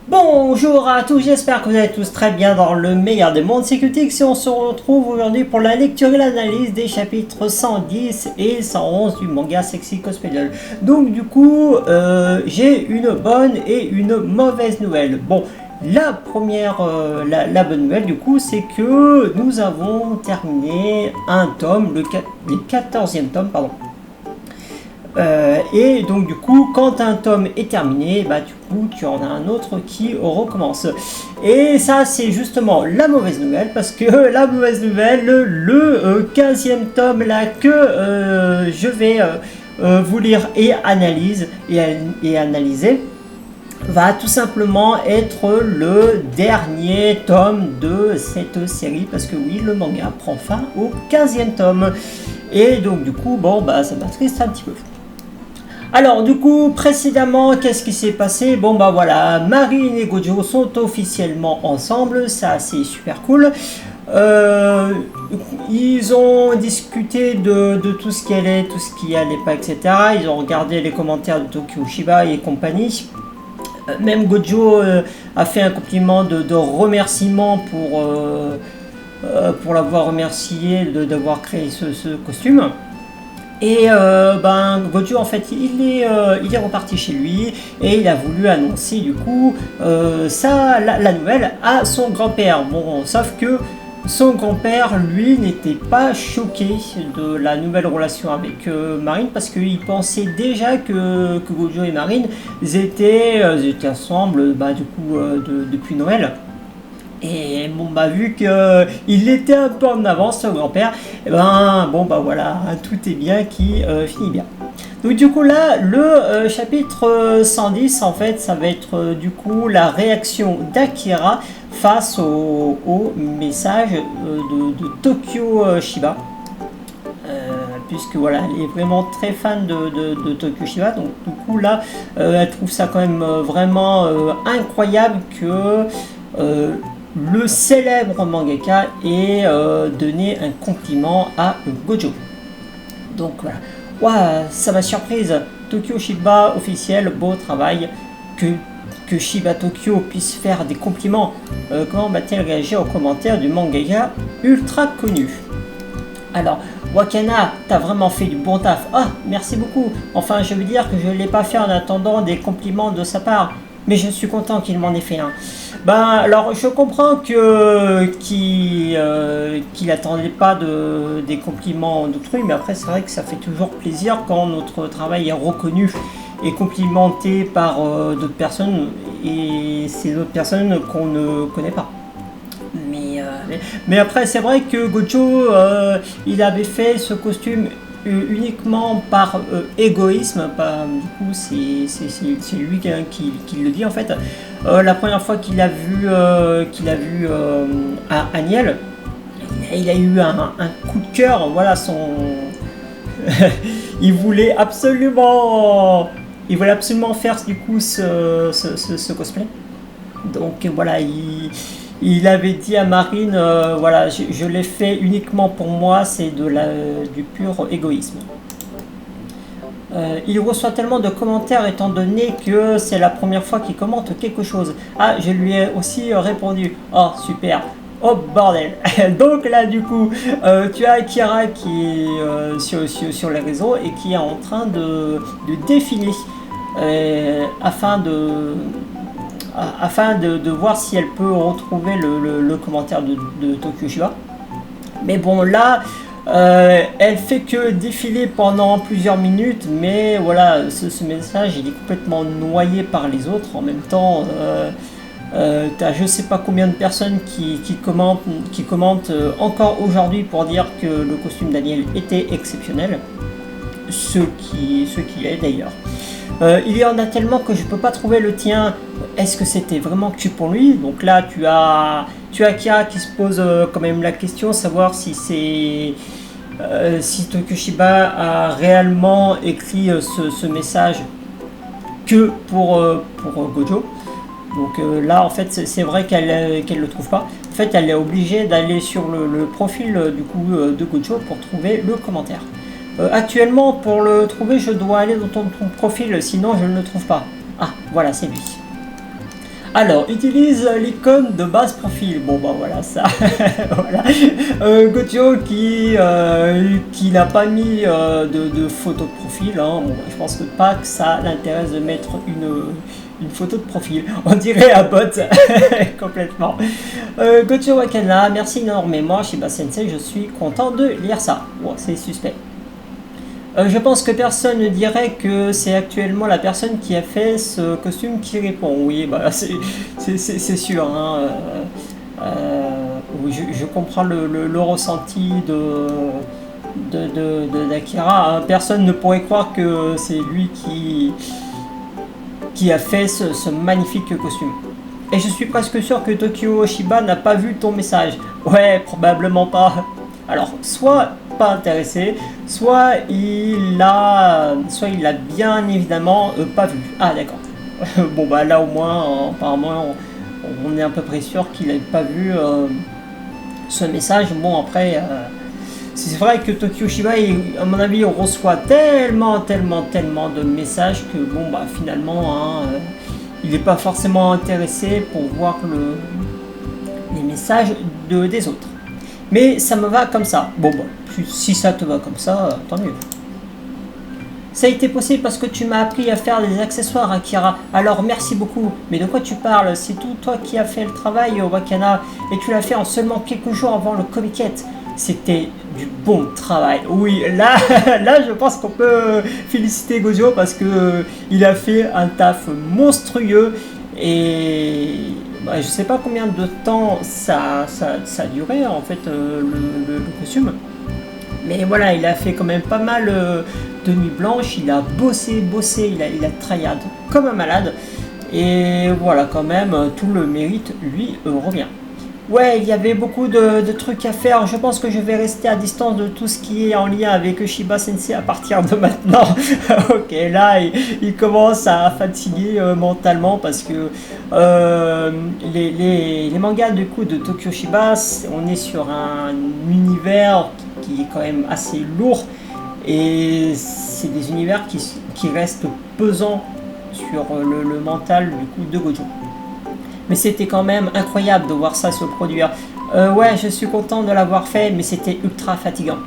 Bonjour à tous, j'espère que vous allez tous très bien dans le meilleur des mondes. C'est Cutix et on se retrouve aujourd'hui pour la lecture et l'analyse des chapitres 110 et 111 du manga Sexy Cosmedol. Donc du coup, j'ai une bonne et une mauvaise nouvelle. Bon, la première, la bonne nouvelle du coup, c'est que nous avons terminé un tome, le 14e tome, pardon. Et donc du coup quand un tome est terminé, bah du coup tu en as un autre qui recommence. Et ça c'est justement la mauvaise nouvelle, parce que la mauvaise nouvelle, le 15e tome là que je vais vous lire et analyser, va tout simplement être le dernier tome de cette série, parce que oui, le manga prend fin au 15e tome. Et donc du coup, bon bah ça m'attriste un petit peu. Alors du coup, précédemment, qu'est-ce qui s'est passé? Bon bah voilà, Marine et Gojo sont officiellement ensemble, ça c'est super cool. Ils ont discuté de tout ce qui allait, tout ce qui allait pas, etc. Ils ont regardé les commentaires de Tokyo Shiba et compagnie. Même Gojo a fait un compliment de remerciement pour l'avoir remercié d'avoir créé ce costume. Et Gojo en fait il est reparti chez lui et il a voulu annoncer du coup la nouvelle à son grand-père. Bon, sauf que son grand-père lui n'était pas choqué de la nouvelle relation avec Marine, parce qu'il pensait déjà que Gojo et Marine étaient ensemble depuis Noël. Et bon bah vu qu'il était un peu en avance, son grand-père, et voilà, tout est bien qui finit bien. Donc du coup là, le chapitre 110 en fait, ça va être du coup la réaction d'Akira face au message de Tokyo Shiba. Puisque voilà, elle est vraiment très fan de Tokyo Shiba, donc du coup là, elle trouve ça quand même vraiment incroyable que le célèbre mangaka ait donné un compliment à Gojo. Donc voilà, wow, ça m'a surprise. Tokyo Shiba officiel, beau travail. Que Shiba Tokyo puisse faire des compliments. Comment va-t-elle réagir aux commentaires du mangaka ultra connu? Alors, Wakana, t'as vraiment fait du bon taf. Ah, merci beaucoup. Enfin, je veux dire que je ne l'ai pas fait en attendant des compliments de sa part, mais je suis content qu'il m'en ait fait un. Alors je comprends qu'il n'attendait pas des compliments d'autrui, mais après c'est vrai que ça fait toujours plaisir quand notre travail est reconnu et complimenté par d'autres personnes, et c'est d'autres personnes qu'on ne connaît pas. Mais après c'est vrai que Gojo il avait fait ce costume uniquement par égoïsme. Du coup c'est lui qui le dit en fait. La première fois qu'il a vu Aniel, il a eu un coup de cœur. Voilà, il voulait absolument faire du coup ce cosplay. Donc voilà, il avait dit à Marine, voilà, je l'ai fait uniquement pour moi, c'est du pur égoïsme. Il reçoit tellement de commentaires étant donné que c'est la première fois qu'il commente quelque chose. Ah, je lui ai aussi répondu. Oh, super. Oh, bordel. Donc là, du coup, tu as Akira qui est sur les réseaux et qui est en train de défiler afin de voir si elle peut retrouver le commentaire de Tokyo Shiba. Mais bon, là, elle fait que défiler pendant plusieurs minutes, mais voilà, ce message il est complètement noyé par les autres. En même temps, t'as je sais pas combien de personnes qui commentent encore aujourd'hui pour dire que le costume Daniel était exceptionnel, ce qui est d'ailleurs. Il y en a tellement que je peux pas trouver le tien. Est-ce que c'était vraiment que pour lui? Donc là tu as Akira qui se pose quand même la question, savoir si Tokyo Shiba a réellement écrit ce message que pour Gojo. Donc là en fait c'est vrai qu'elle le trouve pas. En fait elle est obligée d'aller sur le profil du coup de Gojo pour trouver le commentaire. Actuellement, pour le trouver, je dois aller dans ton profil, sinon je ne le trouve pas. Ah, voilà, c'est lui. Alors, utilise l'icône de base profil. Bon, bah voilà, ça. Voilà. Gojo qui n'a pas mis de photo de profil. Hein. Bon, je pense que pas que ça l'intéresse de mettre une photo de profil. On dirait un bot. Complètement. Gojo Wakana, merci énormément. Shiba Sensei, je suis content de lire ça. Bon, c'est suspect. Je pense que personne ne dirait que c'est actuellement la personne qui a fait ce costume qui répond. Oui, bah, c'est sûr. Hein. Oui, je comprends le ressenti d'Akira. Hein. Personne ne pourrait croire que c'est lui qui a fait ce magnifique costume. Et je suis presque sûr que Tokyo Shiba n'a pas vu ton message. Ouais, probablement pas. Alors, soit pas intéressé, soit il l'a bien évidemment pas vu. Ah d'accord. Bon bah là au moins apparemment on est à peu près sûr qu'il n'avait pas vu ce message. Bon après c'est vrai que Tokyo Shiba à mon avis on reçoit tellement de messages que bon bah finalement hein, il n'est pas forcément intéressé pour voir les messages des autres. Mais ça me va comme ça. Bon, bah, si ça te va comme ça, tant mieux. Ça a été possible parce que tu m'as appris à faire des accessoires, Akira. Alors merci beaucoup. Mais de quoi tu parles? C'est tout toi qui as fait le travail, Wakana. Et tu l'as fait en seulement quelques jours avant le Comiket. C'était du bon travail. Oui, là, là je pense qu'on peut féliciter Gojo parce que il a fait un taf monstrueux. Et bah, je sais pas combien de temps ça a duré en fait le costume. Mais voilà, il a fait quand même pas mal de nuits blanches, il a bossé, il a tryhard comme un malade. Et voilà, quand même, tout le mérite lui revient. Ouais, il y avait beaucoup de trucs à faire. Je pense que je vais rester à distance de tout ce qui est en lien avec Shiba Sensei à partir de maintenant. Ok, là, il commence à fatiguer mentalement parce que les mangas du coup de Tokyo Shiba, on est sur un univers qui est quand même assez lourd et c'est des univers qui restent pesants sur le mental du coup de Gojo. Mais c'était quand même incroyable de voir ça se produire. Ouais, je suis content de l'avoir fait, mais c'était ultra fatigant.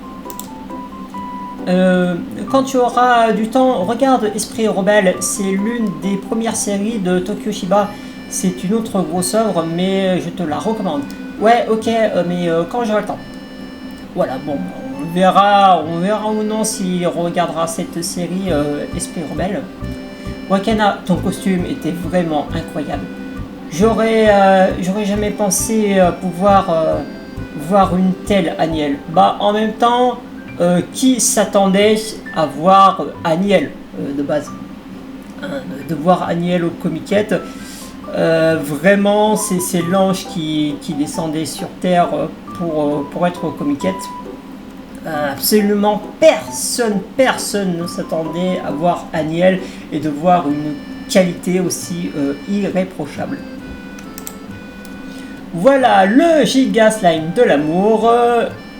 Quand tu auras du temps, regarde Esprit Rebelle, c'est l'une des premières séries de Tokyo Shiba. C'est une autre grosse œuvre, mais je te la recommande. Ouais, ok, mais quand j'aurai le temps. Voilà, bon, on verra ou non s'il regardera cette série Esprit Rebelle. Wakana, ton costume était vraiment incroyable. J'aurais jamais pensé pouvoir voir une telle Aniel. Bah, en même temps, qui s'attendait à voir Aniel de base de voir Aniel au Comiket. Vraiment, c'est l'ange qui descendait sur Terre pour être au Comiket. Absolument personne ne s'attendait à voir Aniel et de voir une qualité aussi irréprochable. Voilà le Giga Slime de l'amour,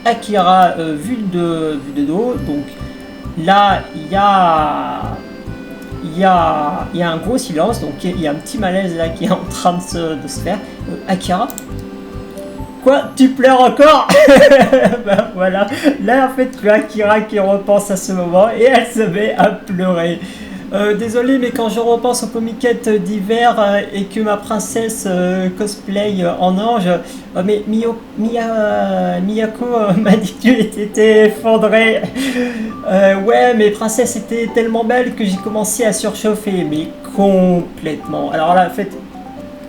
Akira vu de dos. Donc là il y a un gros silence, donc il y a un petit malaise là qui est en train de se faire. Akira, quoi, tu pleures encore? Ben voilà, là en fait tu as Akira qui repense à ce moment et elle se met à pleurer. Désolé, mais quand je repense aux comiquettes d'hiver et que ma princesse cosplay en ange, mais Miyako m'a dit que tu étais effondré. Ouais, mes princesses étaient tellement belles que j'ai commencé à surchauffer, mais complètement. Alors là, en fait,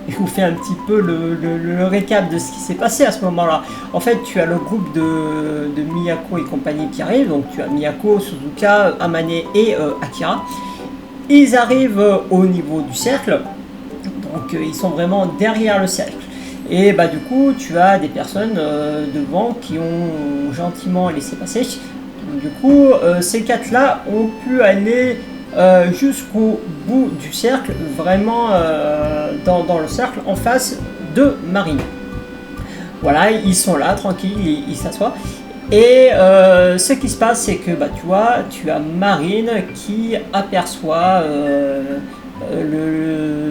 je vous fais un petit peu le récap de ce qui s'est passé à ce moment-là. En fait, tu as le groupe de Miyako et compagnie qui arrive, donc tu as Miyako, Suzuka, Amane et Akira. Ils arrivent au niveau du cercle, donc ils sont vraiment derrière le cercle. Et bah du coup, tu as des personnes devant qui ont gentiment laissé passer. Donc, du coup, ces quatre-là ont pu aller jusqu'au bout du cercle, vraiment dans le cercle en face de Marine. Voilà, ils sont là, tranquilles, ils s'assoient. Et ce qui se passe, c'est que bah, tu as Marine qui aperçoit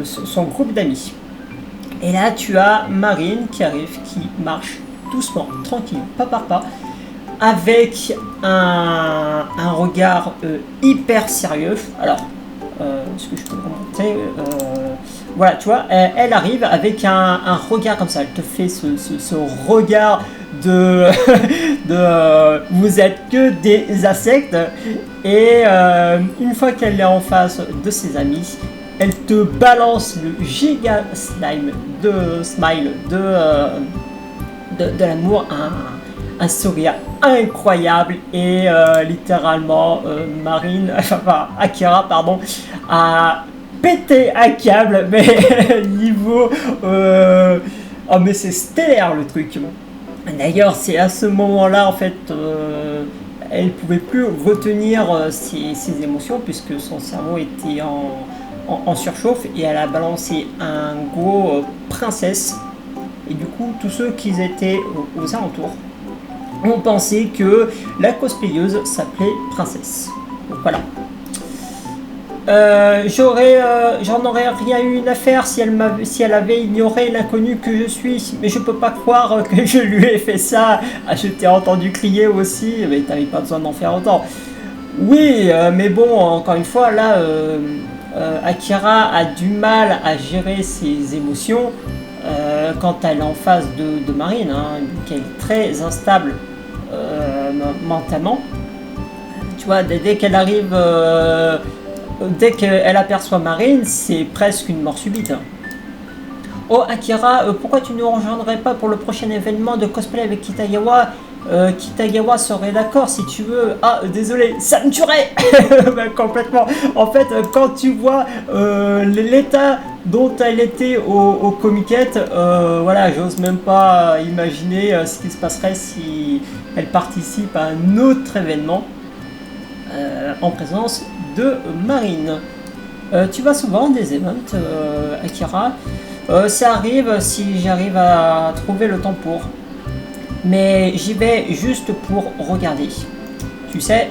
son groupe d'amis. Et là, tu as Marine qui arrive, qui marche doucement, tranquille, pas par pas, avec un regard hyper sérieux. Alors, ce que je peux commenter, voilà, tu vois, elle arrive avec un regard comme ça. Elle te fait ce regard de, vous êtes que des insectes. Et une fois qu'elle est en face de ses amis, elle te balance le giga smile de l'amour, un sourire incroyable et littéralement Marine, enfin Akira pardon, a pété un câble, mais niveau oh mais c'est stellaire le truc. D'ailleurs c'est à ce moment là en fait elle pouvait plus retenir ses émotions puisque son cerveau était en surchauffe et elle a balancé un gros princesse. Et du coup, tous ceux qui étaient aux alentours ont pensé que la cosplayeuse s'appelait Princesse. Donc voilà. J'en aurais rien eu à faire si elle avait ignoré l'inconnu que je suis. Mais je peux pas croire que je lui ai fait ça. Ah, je t'ai entendu crier aussi, mais t'avais pas besoin d'en faire autant. Oui, mais bon, encore une fois, là, Akira a du mal à gérer ses émotions. Quand elle est en face de Marine, hein, qui est très instable mentalement. Tu vois, dès qu'elle arrive, dès qu'elle aperçoit Marine, c'est presque une mort subite. Hein. Oh Akira, pourquoi tu ne nous rejoindrais pas pour le prochain événement de cosplay avec Kitagawa? Kitagawa serait d'accord si tu veux. Ah, désolé, ça me tuerait. Bah, complètement. En fait, quand tu vois l'état dont elle était au Comiquette, voilà, j'ose même pas imaginer ce qui se passerait si elle participe à un autre événement en présence de Marine. Tu vas souvent des events, Akira. Ça arrive si j'arrive à trouver le temps pour. Mais j'y vais juste pour regarder. Tu sais.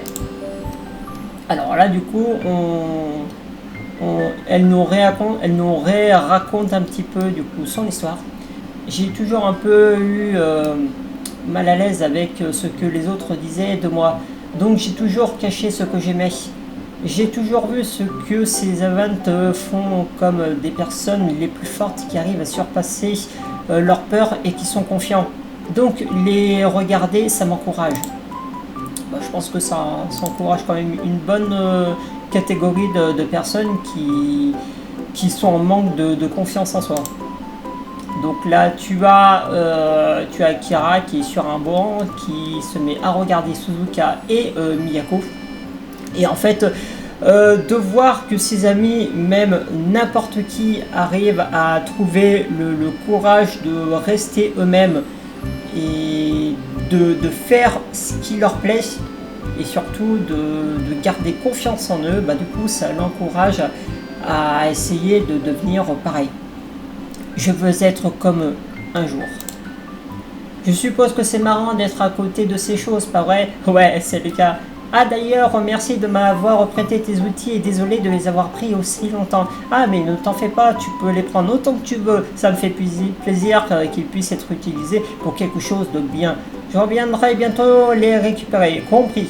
Alors là, du coup, elle nous raconte un petit peu du coup son histoire. J'ai toujours un peu eu mal à l'aise avec ce que les autres disaient de moi. Donc j'ai toujours caché ce que j'aimais. J'ai toujours vu ce que ces events font comme des personnes les plus fortes qui arrivent à surpasser leur peur et qui sont confiants. Donc les regarder, ça m'encourage. Bah, je pense que ça encourage quand même une bonne catégorie de personnes qui sont en manque de confiance en soi. Donc là, tu as Akira qui est sur un banc, qui se met à regarder Suzuka et Miyako. Et en fait, de voir que ses amis, même n'importe qui, arrivent à trouver le courage de rester eux-mêmes et de faire ce qui leur plaît et surtout de garder confiance en eux, bah, du coup ça l'encourage à essayer de devenir pareil. Je veux être comme eux un jour. Je suppose que c'est marrant d'être à côté de ces choses, pas vrai? Ouais, c'est le cas. Ah d'ailleurs, merci de m'avoir prêté tes outils et désolé de les avoir pris aussi longtemps. Ah mais ne t'en fais pas, tu peux les prendre autant que tu veux. Ça me fait plaisir qu'ils puissent être utilisés pour quelque chose de bien. Je reviendrai bientôt les récupérer, compris.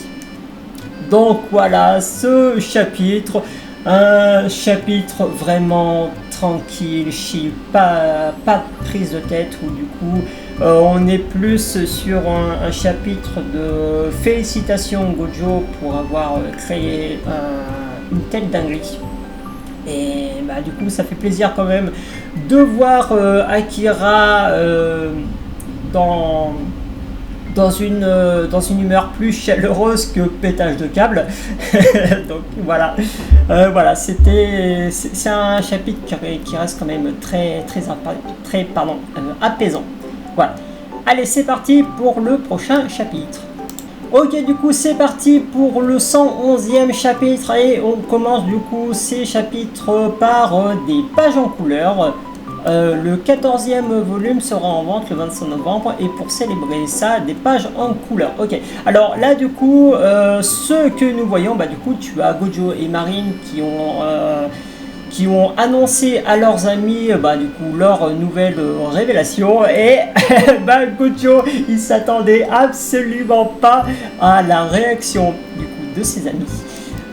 Donc voilà, ce chapitre, un chapitre vraiment tranquille, chill, pas de prise de tête où du coup on est plus sur un chapitre de félicitations Gojo pour avoir créé une telle dinguerie. Et bah, du coup ça fait plaisir quand même de voir Akira dans une humeur plus chaleureuse que pétage de câble. Donc voilà, c'est un chapitre qui reste quand même très apaisant. Voilà. Allez, c'est parti pour le prochain chapitre. Ok, du coup, c'est parti pour le 111e chapitre et on commence du coup ces chapitres par des pages en couleur. Le 14e volume sera en vente le 25 novembre et pour célébrer ça, des pages en couleur. Ok, alors là du coup, ce que nous voyons, bah du coup tu as Gojo et Marine qui ont annoncé à leurs amis du coup leur nouvelle révélation et Gojo il s'attendait absolument pas à la réaction du coup de ses amis,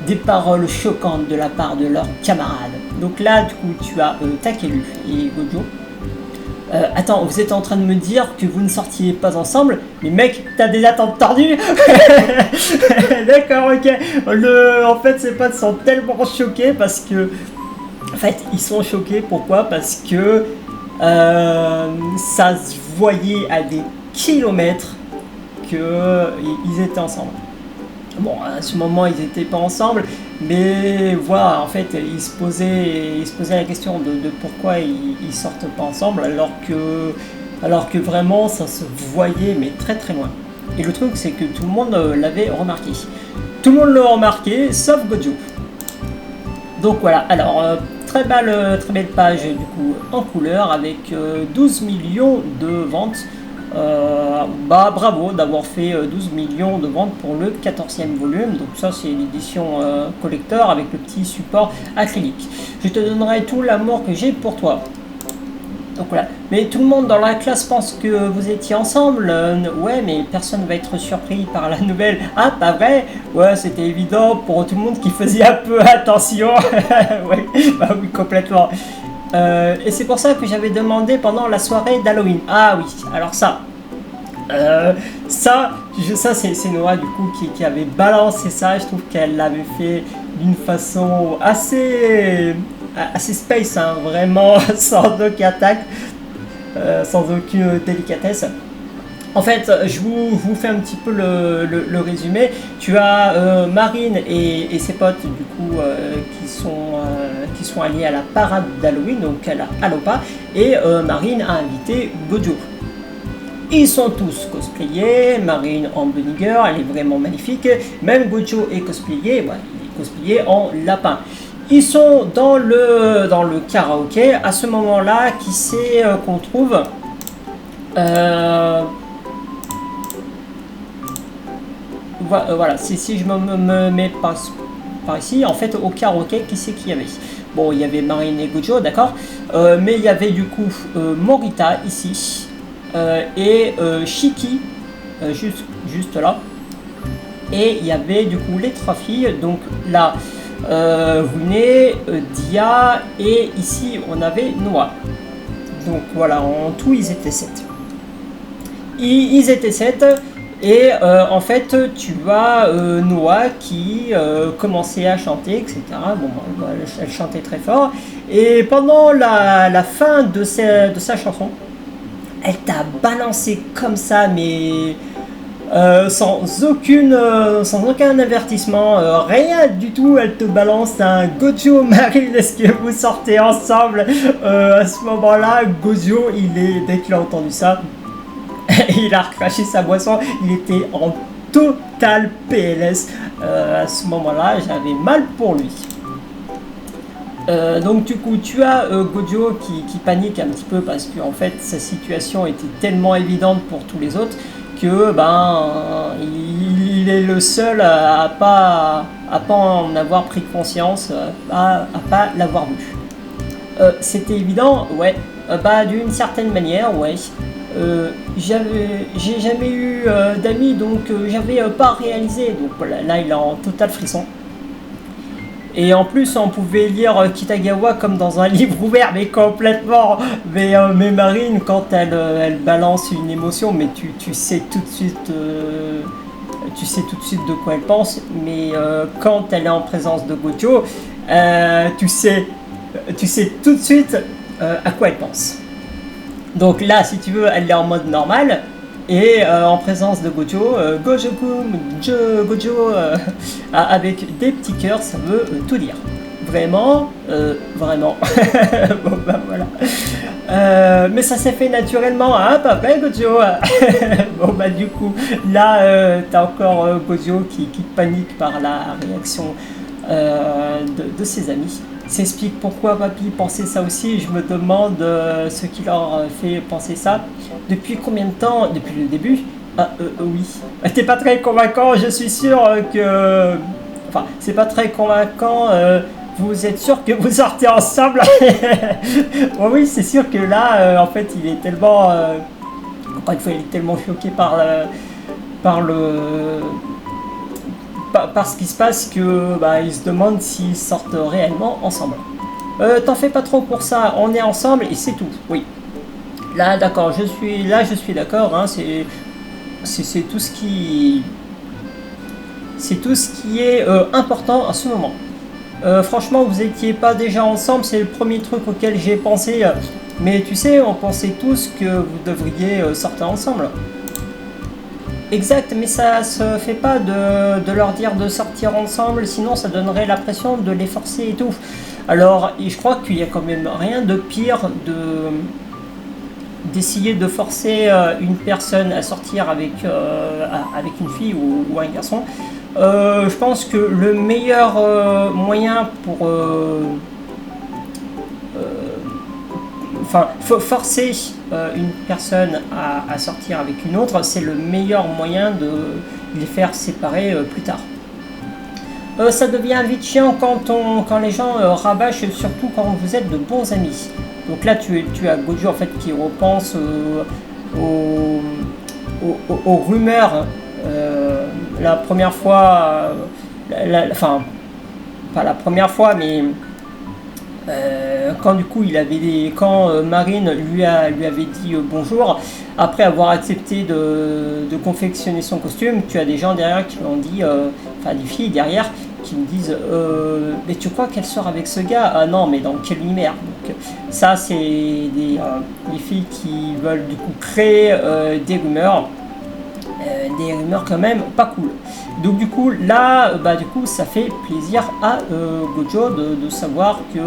des paroles choquantes de la part de leurs camarades. Donc là du coup tu as Takeru et Gojo. Attends, vous êtes en train de me dire que vous ne sortiez pas ensemble? Mais mec, t'as des attentes tordues. D'accord, ok. En fait, ces potes sont tellement choqués parce que... En fait, ils sont choqués, pourquoi? Parce que ça se voyait à des kilomètres qu'ils étaient ensemble. Bon, à ce moment, ils n'étaient pas ensemble, mais voilà, en fait, ils se posaient la question de pourquoi ils sortent pas ensemble, alors que vraiment, ça se voyait, mais très très loin. Et le truc, c'est que tout le monde l'avait remarqué. Tout le monde l'a remarqué, sauf Gojo. Donc voilà, alors, très belle page, du coup, en couleur, avec 12 millions de ventes. Bravo d'avoir fait 12 millions de ventes pour le 14e volume. Donc ça c'est l'édition collector avec le petit support acrylique. Je te donnerai tout l'amour que j'ai pour toi. Donc voilà. Mais tout le monde dans la classe pense que vous étiez ensemble. Ouais, mais personne va être surpris par la nouvelle. Ah, pas vrai? Ouais, c'était évident pour tout le monde qui faisait un peu attention. Ouais, bah oui, complètement. Et c'est pour ça que j'avais demandé pendant la soirée d'Halloween. Ah oui, alors ça c'est Noah du coup qui avait balancé ça. Je trouve qu'elle l'avait fait d'une façon assez space, hein, vraiment sans aucune attaque, sans aucune délicatesse. En fait, je vous fais un petit peu le résumé. Tu as Marine et ses potes du coup qui sont alliés à la parade d'Halloween, donc à la Alopa, et Marine a invité Gojo. Ils sont tous cosplayés, Marine en bunny girl, elle est vraiment magnifique, même Gojo est cosplayé, il est cosplayé en lapin. Ils sont dans le karaoké. À ce moment-là, qui c'est qu'on trouve voilà, si je me mets par ici, en fait, au karaoké, qui c'est qu'il y avait? Bon, il y avait Marine et Gojo, d'accord, mais il y avait du coup Morita ici, et Shiki, juste là, et il y avait du coup les trois filles, donc là, Rune, Dia, et ici on avait Noah. Donc voilà, en tout ils étaient 7. Ils étaient 7. Et en fait, tu as Noah qui commençait à chanter, etc. Bon, elle chantait très fort. Et pendant la fin de sa chanson, elle t'a balancé comme ça, mais sans aucun avertissement, rien du tout. Elle te balance un Gojo, Marine, est-ce que vous sortez ensemble? À ce moment-là, Gojo, dès qu'il a entendu ça, il a recraché sa boisson, il était en total PLS. À ce moment-là, j'avais mal pour lui. Donc du coup, tu as Gojo qui panique un petit peu parce que en fait, sa situation était tellement évidente pour tous les autres que il est le seul à pas en avoir pris conscience, à pas l'avoir vu. C'était évident, ouais. D'une certaine manière, ouais. J'ai jamais eu d'amis, donc j'avais pas réalisé. Donc voilà, là il est en total frisson. Et en plus, on pouvait lire Kitagawa comme dans un livre ouvert, mais complètement. Mais Marine, quand elle balance une émotion, mais tu sais tout de suite, de quoi elle pense. Mais quand elle est en présence de Gojo, tu sais tout de suite à quoi elle pense. Donc là, si tu veux, elle est en mode normal. Et en présence de Gojo, Gojo avec des petits cœurs, ça veut tout dire. Vraiment, vraiment. Bon voilà. Mais ça s'est fait naturellement, hein, papa Gojo. Bon du coup, là, t'as encore Gojo qui panique par la réaction de ses amis. S'explique pourquoi papy pensait ça aussi. Je me demande ce qui leur fait penser ça. Depuis combien de temps? Depuis le début? Oui. T'es pas très convaincant, je suis sûr que... Enfin, c'est pas très convaincant. vous êtes sûr que vous sortez ensemble? Oh oui, c'est sûr que là, en fait, il est tellement... encore une fois, il est tellement choqué par le... par ce qui se passe que bah, il se demande s'ils sortent réellement ensemble. T'en fais pas trop pour ça, on est ensemble et c'est tout, oui. Là, d'accord, je suis d'accord, hein, c'est tout ce qui... C'est tout ce qui est important à ce moment. Franchement, vous étiez pas déjà ensemble, c'est le premier truc auquel j'ai pensé. Mais tu sais, on pensait tous que vous devriez sortir ensemble. Exact, mais ça se fait pas de leur dire de sortir ensemble, sinon ça donnerait l'impression de les forcer et tout. Alors, je crois qu'il y a quand même rien de pire d'essayer de forcer une personne à sortir avec une fille ou un garçon. Je pense que le meilleur moyen pour forcer une personne à sortir avec une autre, c'est le meilleur moyen de les faire séparer plus tard. Ça devient vite chiant quand les gens rabâchent, surtout quand vous êtes de bons amis. Donc là, tu as Gojo en fait qui repense aux rumeurs. La première fois, enfin, pas la première fois, mais quand du coup quand Marine lui avait dit bonjour, après avoir accepté de confectionner son costume, tu as des gens derrière qui lui ont dit, enfin des filles derrière, qui me disent mais tu crois qu'elle sort avec ce gars? Ah non, mais dans quel univers? Donc ça c'est des filles qui veulent du coup créer des rumeurs quand même pas cool. Donc du coup là du coup ça fait plaisir à Gojo de savoir que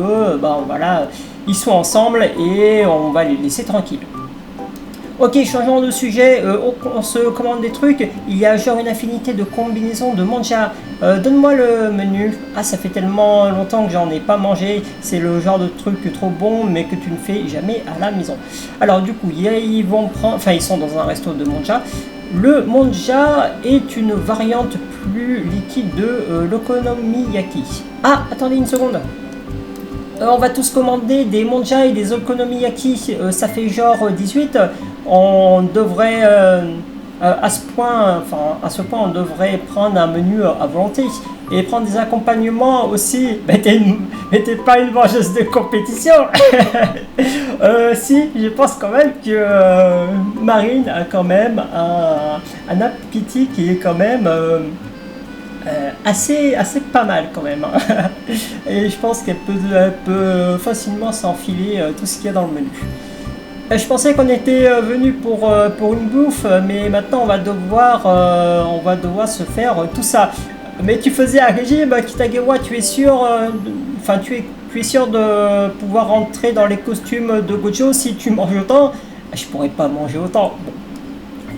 voilà, ils sont ensemble et on va les laisser tranquilles. Ok, changeons de sujet, on se commande des trucs, il y a genre une infinité de combinaisons de manja. Donne-moi le menu. Ah, ça fait tellement longtemps que j'en ai pas mangé, c'est le genre de truc trop bon mais que tu ne fais jamais à la maison. Alors du coup, ils vont prendre, enfin ils sont dans un resto de manja. Le manja est une variante plus liquide de l'okonomiyaki. Ah, attendez une seconde. On va tous commander des monja et des okonomiyaki, ça fait genre 18. On devrait, à ce point, on devrait prendre un menu à volonté et prendre des accompagnements aussi. Mais t'es pas une mangeuse de compétition. Si, je pense quand même que Marine a quand même un appétit qui est quand même assez pas mal quand même. Et je pense qu'elle peut facilement s'enfiler tout ce qu'il y a dans le menu. Je pensais qu'on était venu pour une bouffe, mais maintenant on va devoir se faire tout ça. Mais tu faisais un régime, Kitagewa, tu es sûr, tu es sûr de pouvoir rentrer dans les costumes de Gojo si tu manges autant? Je pourrais pas manger autant. Bon.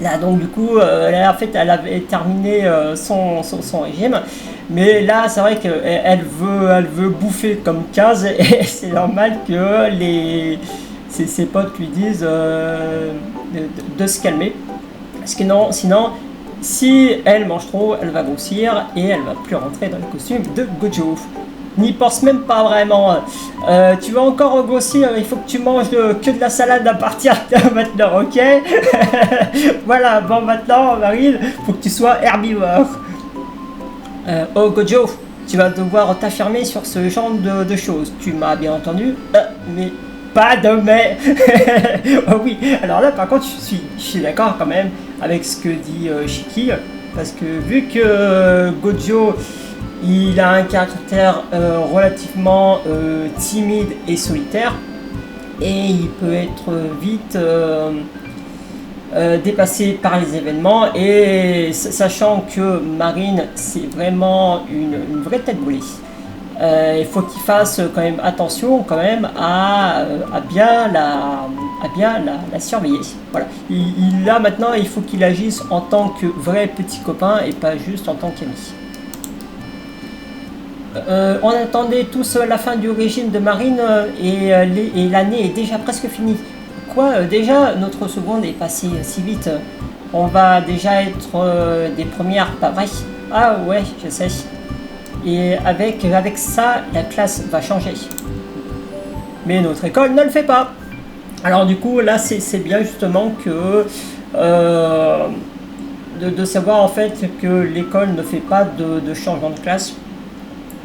Là donc du coup, elle avait terminé son régime, mais là c'est vrai qu'elle veut bouffer comme case et c'est normal que ses potes lui disent de se calmer. Parce que non, sinon, si elle mange trop, elle va grossir et elle va plus rentrer dans le costume de Gojo. N'y pense même pas vraiment. Tu vas encore grossir, il faut que tu manges que de la salade à partir de maintenant, ok? Voilà, bon maintenant, Marine, faut que tu sois herbivore. Oh Gojo, tu vas devoir t'affirmer sur ce genre de choses. Tu m'as bien entendu? Mais pas de mais. Oh oui, alors là par contre je suis d'accord quand même avec ce que dit Shiki, parce que vu que Gojo il a un caractère relativement timide et solitaire, et il peut être vite dépassé par les événements, et sachant que Marine c'est vraiment une vraie tête brûlée. Il faut qu'il fasse quand même attention quand même à bien la surveiller. Voilà. Là maintenant il faut qu'il agisse en tant que vrai petit copain et pas juste en tant qu'ami. On attendait tous la fin du régime de Marine et l'année est déjà presque finie. Quoi, déjà notre seconde est passée si vite. On va déjà être des premières, pas vrai? Ah ouais, je sais. Et avec ça, la classe va changer. Mais notre école ne le fait pas. Alors du coup, là, c'est bien justement que de savoir en fait que l'école ne fait pas de changement de classe.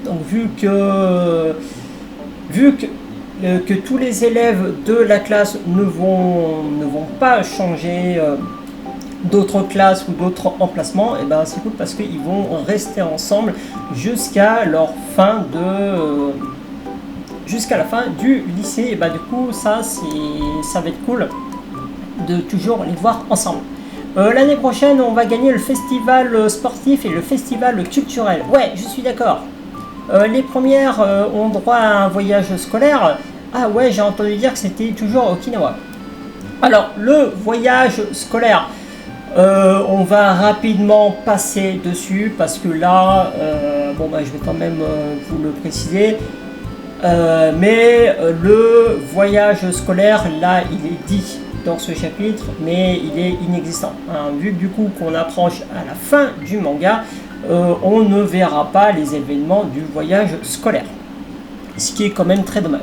Donc vu que tous les élèves de la classe ne vont pas changer d'autres classes ou d'autres emplacements, et ben c'est cool parce qu'ils vont rester ensemble jusqu'à leur fin jusqu'à la fin du lycée. Et bah du coup ça va être cool de toujours les voir ensemble. L'année prochaine on va gagner le festival sportif et le festival culturel. Ouais, je suis d'accord. Les premières ont droit à un voyage scolaire. Ah ouais, j'ai entendu dire que c'était toujours Okinawa. Alors le voyage scolaire, on va rapidement passer dessus parce que là, je vais quand même vous le préciser. Mais le voyage scolaire, là, il est dit dans ce chapitre, mais il est inexistant. Hein. Vu du coup qu'on approche à la fin du manga, on ne verra pas les événements du voyage scolaire. Ce qui est quand même très dommage.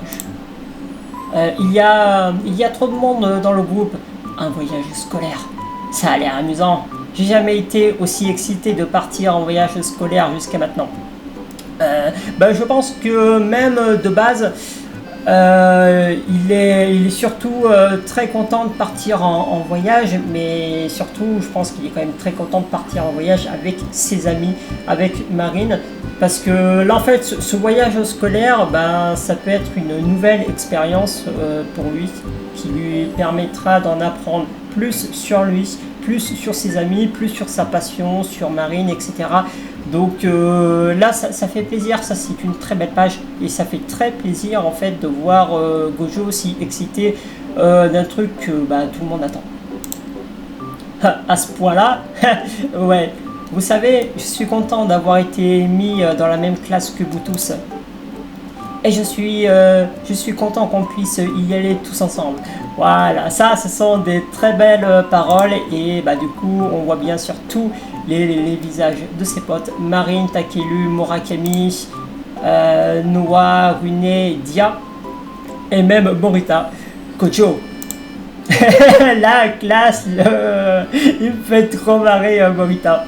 Il y a trop de monde dans le groupe. Un voyage scolaire, ça a l'air amusant. J'ai jamais été aussi excité de partir en voyage scolaire jusqu'à maintenant. Je pense que même de base, il est surtout très content de partir en voyage, mais surtout je pense qu'il est quand même très content de partir en voyage avec ses amis, avec Marine, parce que là en fait ce voyage scolaire, ça peut être une nouvelle expérience pour lui, qui lui permettra d'en apprendre plus sur lui, plus sur ses amis, plus sur sa passion, sur Marine, etc. Donc là ça fait plaisir, ça c'est une très belle page et ça fait très plaisir en fait de voir Gojo aussi excité d'un truc que tout le monde attend. À ce point là, ouais, vous savez, je suis content d'avoir été mis dans la même classe que vous tous. Et je suis content qu'on puisse y aller tous ensemble. Voilà, ça ce sont des très belles paroles et du coup on voit bien surtout les visages de ses potes. Marine, Takelu, Murakami, Noah, Rune, Dia et même Morita. Kojo. La classe, il me fait trop marrer Morita.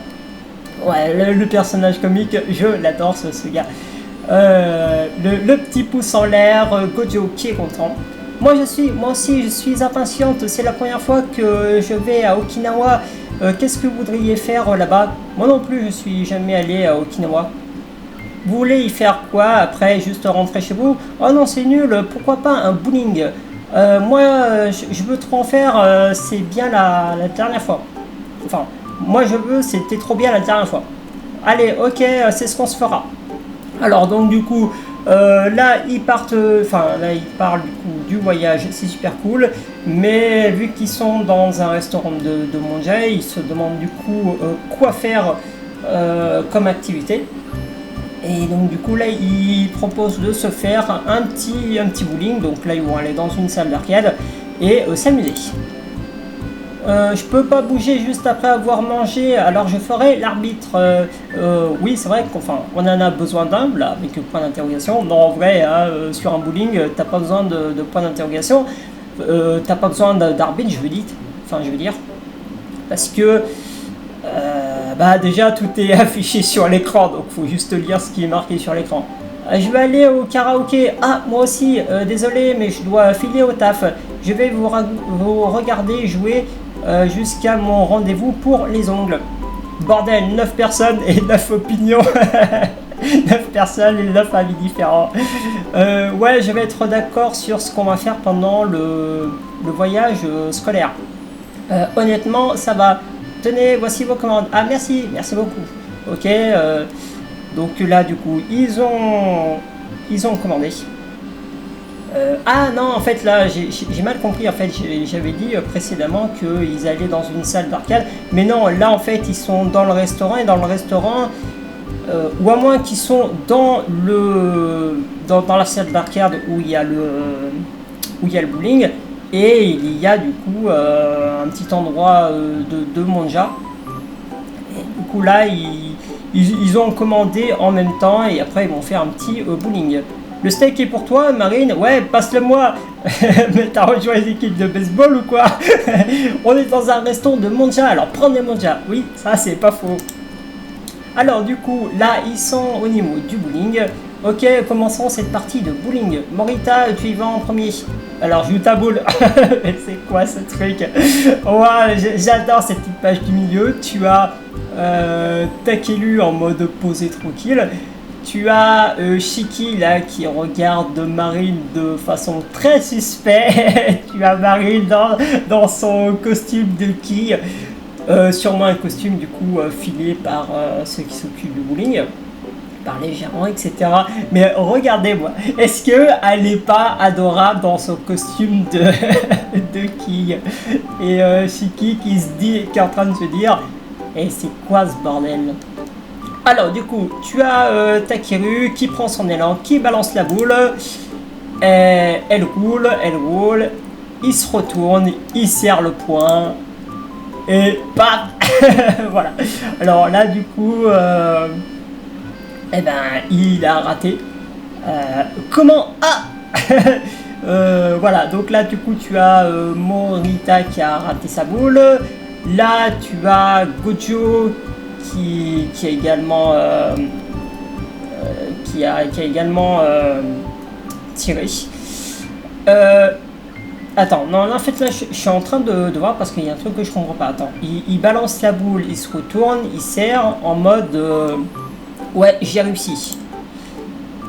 Ouais, le personnage comique, je l'adore ce gars. Le petit pouce en l'air, Gojo qui est content. Moi aussi je suis impatiente, c'est la première fois que je vais à Okinawa. Qu'est-ce que vous voudriez faire là-bas? Moi non plus je suis jamais allé à Okinawa. Vous voulez y faire quoi après? Juste rentrer chez vous? Oh non c'est nul, pourquoi pas un bowling? Moi je veux trop en faire, c'est bien la dernière fois. Enfin, moi je veux, c'était trop bien la dernière fois. Allez, ok, c'est ce qu'on se fera. Alors donc du coup, là ils partent, là ils parlent du coup du voyage, c'est super cool, mais vu qu'ils sont dans un restaurant de manger, ils se demandent du coup quoi faire comme activité. Et donc du coup là ils proposent de se faire un petit bowling, donc là ils vont aller dans une salle d'arcade et s'amuser. Je peux pas bouger juste après avoir mangé, alors je ferai l'arbitre. Oui, c'est vrai qu'on en a besoin d'un, là, avec le point d'interrogation. Non, en vrai, sur un bowling, t'as pas besoin de point d'interrogation. T'as pas besoin d'arbitre, je veux dire. Parce que, déjà, tout est affiché sur l'écran, donc faut juste lire ce qui est marqué sur l'écran. Je vais aller au karaoké. Ah, moi aussi, désolé, mais je dois filer au taf. Je vais vous regarder jouer jusqu'à mon rendez-vous pour les ongles. Bordel, 9 personnes et 9 opinions. 9 personnes et 9 avis différents. Ouais, je vais être d'accord sur ce qu'on va faire pendant le voyage scolaire. Honnêtement, ça va. Tenez, voici vos commandes. Ah, merci beaucoup. Ok, donc là, du coup, ils ont commandé. Ah non, en fait là j'ai mal compris, en fait j'avais dit précédemment qu'ils allaient dans une salle d'arcade, mais non, là en fait ils sont dans le restaurant, et dans le restaurant, ou à moins qu'ils sont dans la salle d'arcade où il y a le bowling, et il y a du coup un petit endroit de manja, et du coup là ils ils ont commandé en même temps et après ils vont faire un petit bowling. Le steak est pour toi, Marine? Ouais, passe-le-moi. Mais t'as rejoint les équipes de baseball ou quoi? On est dans un restaurant de Monja, alors prends des Monja. Oui, ça c'est pas faux. Alors du coup, là ils sont au niveau du bowling. Ok, commençons cette partie de bowling. Morita, tu y vas en premier. Alors joue ta boule. C'est quoi ce truc? Ouais, j'adore cette petite page du milieu. Tu as Takelu en mode posé tranquille. Tu as Shiki là qui regarde Marine de façon très suspecte. Tu as Marine dans son costume de ki. Sûrement un costume du coup filé par ceux qui s'occupent du bowling, par les gérants, etc. Mais regardez-moi, est-ce qu'elle n'est pas adorable dans son costume de ki? Et Shiki qui est en train de se dire, et c'est quoi ce bordel? Alors du coup, tu as Takeru qui prend son élan, qui balance la boule, elle roule, il se retourne, il serre le poing, et bam. Voilà. Alors là du coup, eh ben, il a raté. Comment? Voilà, donc là du coup tu as Morita qui a raté sa boule. Là tu as Gojo qui a également qui a également tiré. Attends, non, en fait là je suis en train de voir parce qu'il y a un truc que je comprends pas. Attends, il balance la boule, il se retourne, il serre en mode ouais, j'ai réussi.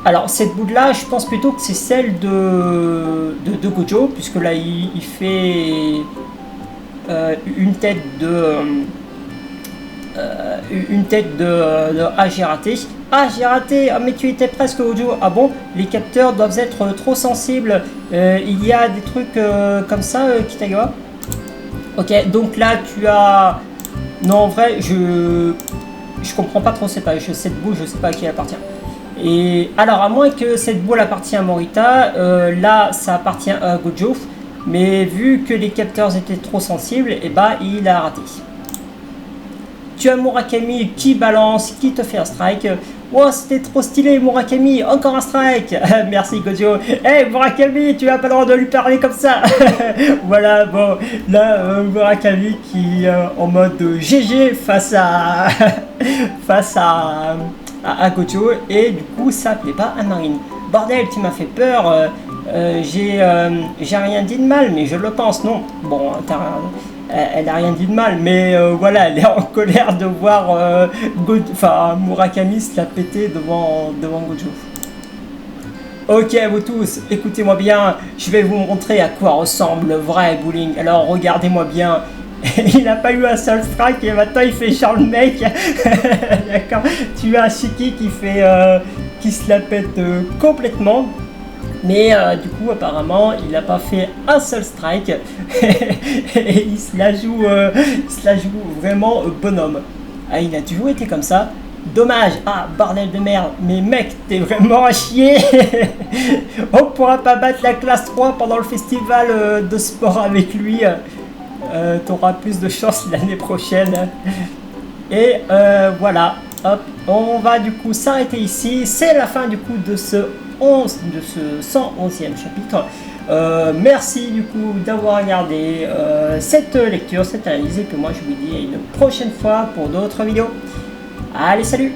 Alors cette boule là, je pense plutôt que c'est celle de Gojo, puisque là il fait une tête de ah j'ai raté. Ah j'ai raté, ah mais tu étais presque Gojo. Ah bon, les capteurs doivent être trop sensibles. Il y a des trucs comme ça, Kitagawa. Ok, donc là tu as... Non en vrai, je comprends pas trop cette page. Cette boule, je sais pas à qui elle appartient. Et alors à moins que cette boule appartient à Morita, là ça appartient à Gojo. Mais vu que les capteurs étaient trop sensibles, et bah il a raté. Tu as Murakami qui balance, qui te fait un strike. Oh, c'était trop stylé, Murakami, encore un strike. Merci, Gojo. Hey, Murakami, tu n'as pas le droit de lui parler comme ça. Voilà, bon, là, Murakami qui en mode GG face à Gojo. Et du coup, ça plaît pas à Marine. Bordel, tu m'as fait peur. J'ai rien dit de mal, mais je le pense, non. Bon, elle a rien dit de mal, mais voilà, elle est en colère de voir Murakami se la péter devant Gojo. Ok, vous tous, écoutez-moi bien, je vais vous montrer à quoi ressemble le vrai bowling. Alors regardez-moi bien. Il n'a pas eu un seul strike et maintenant il fait genre le mec. D'accord. Tu as Shiki qui se la pète complètement. Mais du coup apparemment il n'a pas fait un seul strike. Et il se la joue vraiment bonhomme. Ah, il a toujours été comme ça. Dommage. Ah, bordel de merde. Mais mec, t'es vraiment à chier. On pourra pas battre la classe 3 pendant le festival de sport avec lui. T'auras plus de chance l'année prochaine. Et voilà. Hop, on va du coup s'arrêter ici. C'est la fin du coup de ce 111e chapitre. Merci du coup d'avoir regardé cette lecture, cette analyse, et puis moi je vous dis à une prochaine fois pour d'autres vidéos. Allez, salut!